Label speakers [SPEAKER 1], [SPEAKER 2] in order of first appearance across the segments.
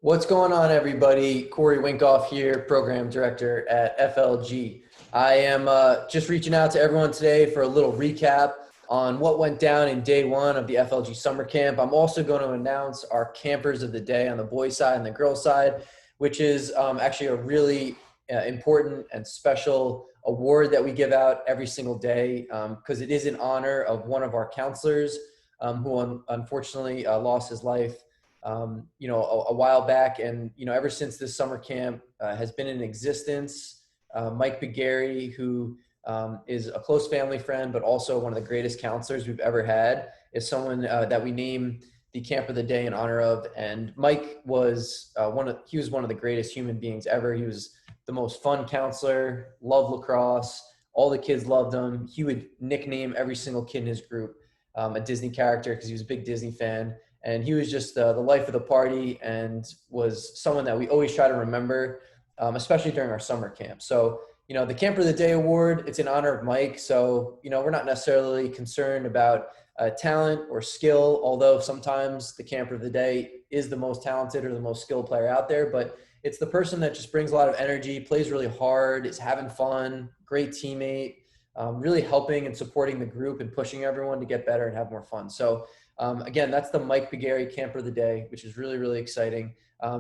[SPEAKER 1] What's going on, everybody? Corey Winkoff here, Program Director at FLG. I am just reaching out to everyone today for a little recap on what went down in day one of the FLG summer camp. I'm also going to announce our campers of the day on the boys' side and the girls' side, which is actually a really important and special award that we give out every single day because it is in honor of one of our counselors who unfortunately lost his life a while back. And, ever since this summer camp has been in existence, Mike Begary, who is a close family friend, but also one of the greatest counselors we've ever had, is someone that we name the camp of the day in honor of. And Mike was he was one of the greatest human beings ever. He was the most fun counselor, loved lacrosse. All the kids loved him. He would nickname every single kid in his group a Disney character because he was a big Disney fan. And he was just the life of the party and was someone that we always try to remember, especially during our summer camp. So, the Camper of the Day Award, it's in honor of Mike. So, we're not necessarily concerned about talent or skill, although sometimes the Camper of the Day is the most talented or the most skilled player out there. But it's the person that just brings a lot of energy, plays really hard, is having fun, great teammate, really helping and supporting the group and pushing everyone to get better and have more fun. So, again, that's the Mike Begary Camper of the Day, which is really, really exciting.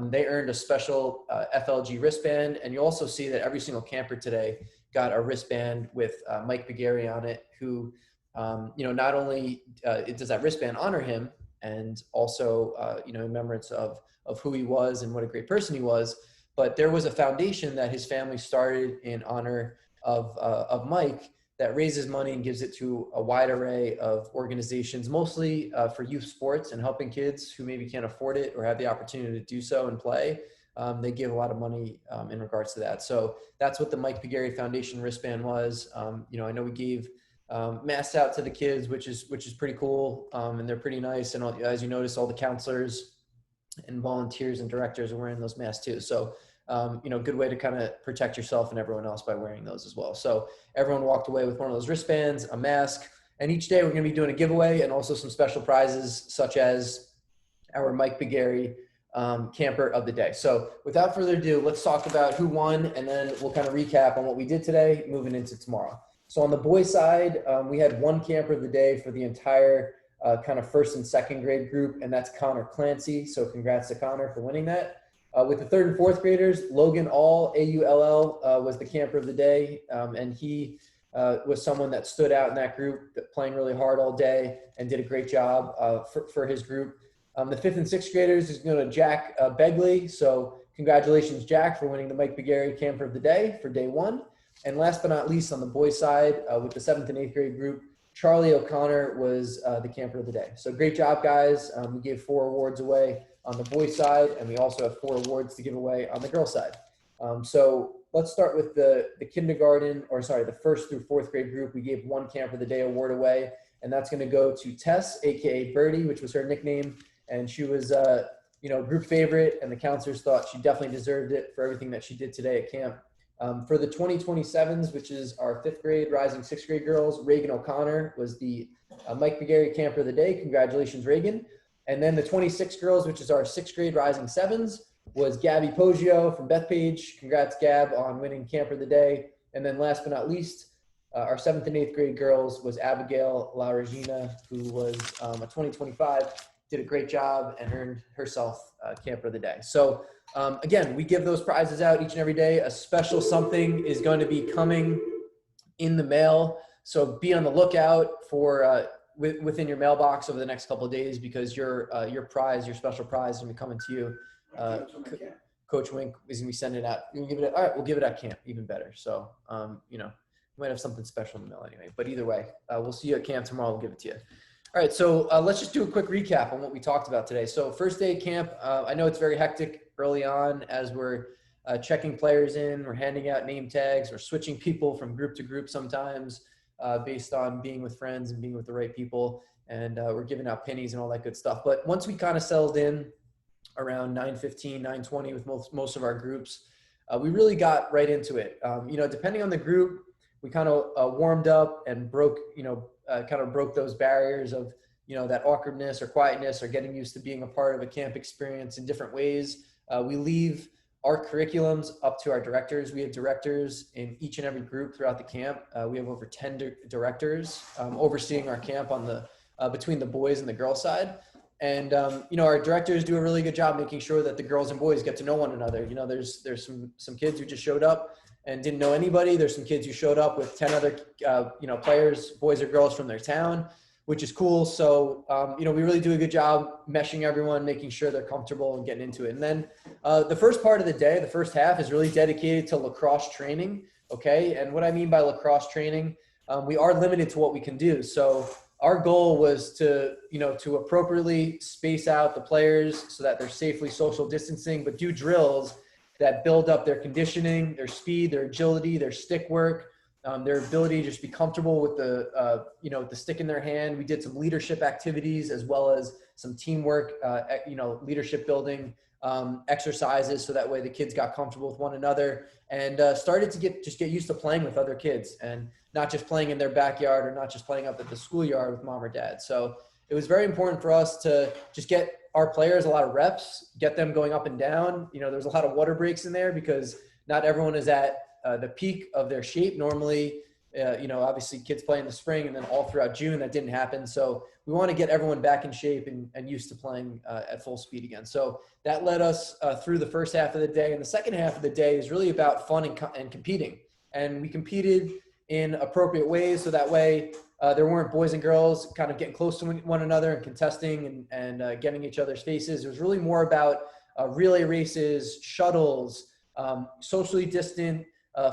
[SPEAKER 1] They earned a special FLG wristband, and you also see that every single camper today got a wristband with Mike Begary on it, who, not only does that wristband honor him and also, in remembrance of who he was and what a great person he was, but there was a foundation that his family started in honor of Mike that raises money and gives it to a wide array of organizations, mostly for youth sports and helping kids who maybe can't afford it or have the opportunity to do so and play. They give a lot of money in regards to that. So that's what the Mike Begary Foundation wristband was. I know we gave masks out to the kids, which is pretty cool, and they're pretty nice. And as you notice, all the counselors and volunteers and directors are wearing those masks too. So good way to kind of protect yourself and everyone else by wearing those as well. So everyone walked away with one of those wristbands, a mask, and each day we're going to be doing a giveaway and also some special prizes such as our Mike Begary Camper of the Day. So without further ado, let's talk about who won, and then we'll kind of recap on what we did today moving into tomorrow. So on the boys' side, we had one Camper of the Day for the entire kind of first and second grade group, and that's Connor Clancy. So congrats to Connor for winning that. With the third and fourth graders, Logan All, AULL, was the Camper of the Day, and he was someone that stood out in that group, playing really hard all day and did a great job for his group. The fifth and sixth graders is going to Jack Begley, so congratulations, Jack, for winning the Mike Begary Camper of the Day for day one. And last but not least, on the boys' side, with the seventh and eighth grade group, Charlie O'Connor was the Camper of the Day. So great job, guys. We gave 4 awards away on the boys' side, and we also have 4 awards to give away on the girls' side. So let's start with the first through fourth grade group. We gave 1 Camper of the Day award away, and that's going to go to Tess, aka Birdie, which was her nickname, and she was group favorite, and the counselors thought she definitely deserved it for everything that she did today at camp. For the 2027s, which is our 5th grade rising 6th grade girls, Reagan O'Connor was the Mike Begary Camper of the Day. Congratulations, Reagan. And then the 26 girls, which is our 6th grade rising 7s, was Gabby Poggio from Bethpage. Congrats, Gab, on winning Camper of the Day. And then last but not least, our 7th and 8th grade girls was Abigail La Regina, who was a 2025, did a great job and earned herself Camper of the Day. So again, we give those prizes out each and every day. A special something is going to be coming in the mail. So be on the lookout for within your mailbox over the next couple of days, because your prize, your special prize, is going to be coming to you. Coach Wink is going to be sending it out. All right, we'll give it at camp, even better. So, we might have something special in the mail anyway. But either way, we'll see you at camp tomorrow. We'll give it to you. All right, so let's just do a quick recap on what we talked about today. So first day of camp, I know it's very hectic early on as we're checking players in, we're handing out name tags, we're switching people from group to group sometimes based on being with friends and being with the right people, and we're giving out pennies and all that good stuff. But once we kind of settled in around 9:15, 9:20 with most of our groups, we really got right into it. Depending on the group, we kind of warmed up and broke those barriers of, that awkwardness or quietness or getting used to being a part of a camp experience in different ways. We leave our curriculums up to our directors. We have directors in each and every group throughout the camp. We have over 10 directors overseeing our camp on the between the boys and the girls side. And our directors do a really good job making sure that the girls and boys get to know one another. There's some kids who just showed up and didn't know anybody. There's some kids who showed up with 10 other players, boys or girls from their town, which is cool. So we really do a good job meshing everyone, making sure they're comfortable and getting into it. And then the first part of the day, the first half, is really dedicated to lacrosse training. Okay, and what I mean by lacrosse training, we are limited to what we can do. So our goal was to appropriately space out the players so that they're safely social distancing, but do drills that build up their conditioning, their speed, their agility, their stick work, their ability to just be comfortable with the stick in their hand. We did some leadership activities as well as some teamwork, leadership building exercises, so that way the kids got comfortable with one another and started to get used to playing with other kids and not just playing in their backyard or not just playing up at the schoolyard with mom or dad. So it was very important for us to just get our players a lot of reps, get them going up and down. There's a lot of water breaks in there because not everyone is at the peak of their shape. Normally, obviously kids play in the spring and then all throughout June, that didn't happen. So we want to get everyone back in shape and used to playing at full speed again. So that led us through the first half of the day. And the second half of the day is really about fun and competing. And we competed in appropriate ways. So that way there weren't boys and girls kind of getting close to one another and contesting and getting each other's faces. It was really more about relay races, shuttles, socially distant,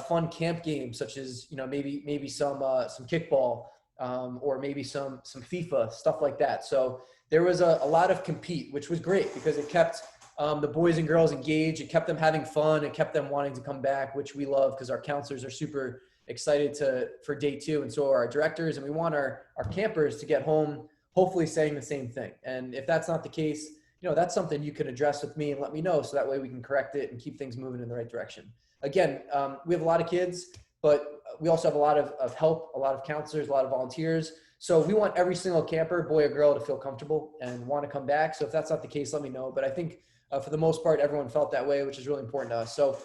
[SPEAKER 1] fun camp games such as maybe some kickball or maybe some FIFA, stuff like that. So there was a lot of compete, which was great because it kept the boys and girls engaged. It kept them having fun. It kept them wanting to come back, which we love because our counselors are super excited for day 2, and so are our directors. And we want our campers to get home hopefully saying the same thing. And if that's not the case, that's something you can address with me and let me know, so that way we can correct it and keep things moving in the right direction. Again, we have a lot of kids, but we also have a lot of help, a lot of counselors, a lot of volunteers. So we want every single camper, boy or girl, to feel comfortable and want to come back. So if that's not the case, let me know. But I think for the most part, everyone felt that way, which is really important to us. So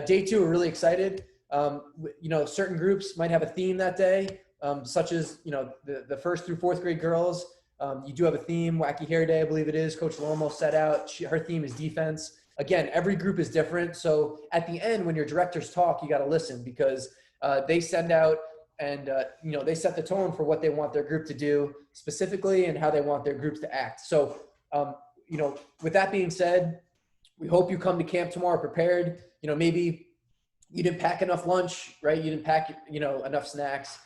[SPEAKER 1] day 2, we're really excited. Certain groups might have a theme that day, such as, the 1st through 4th grade girls. You do have a theme, Wacky Hair Day, I believe it is. Coach Lomo set out. Her theme is defense. Again, every group is different. So at the end, when your directors talk, you got to listen because they send out and, they set the tone for what they want their group to do specifically and how they want their groups to act. So, with that being said, we hope you come to camp tomorrow prepared. Maybe you didn't pack enough lunch, right? You didn't pack, enough snacks.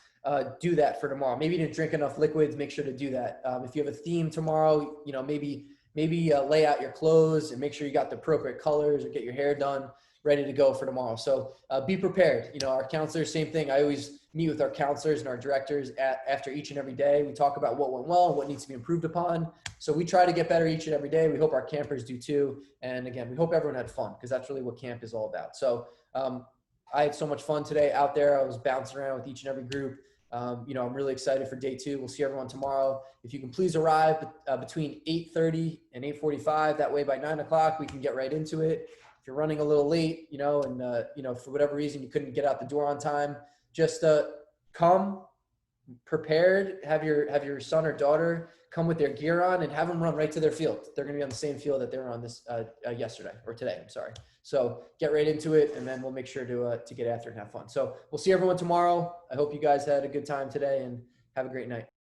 [SPEAKER 1] Do that for tomorrow. Maybe you didn't drink enough liquids. Make sure to do that. If you have a theme tomorrow, maybe lay out your clothes and make sure you got the appropriate colors or get your hair done, ready to go for tomorrow. So be prepared. Our counselors, same thing. I always meet with our counselors and our directors after each and every day. We talk about what went well, what needs to be improved upon. So we try to get better each and every day. We hope our campers do too. And again, we hope everyone had fun because that's really what camp is all about. So I had so much fun today out there. I was bouncing around with each and every group. I'm really excited for day 2. We'll see everyone tomorrow. If you can please arrive between 8:30 and 8:45, that way by 9 o'clock, we can get right into it. If you're running a little late, and for whatever reason, you couldn't get out the door on time, just come prepared, have your son or daughter come with their gear on and have them run right to their field. They're going to be on the same field that they were on this yesterday or today. I'm sorry. So get right into it, and then we'll make sure to get after and have fun. So we'll see everyone tomorrow. I hope you guys had a good time today and have a great night.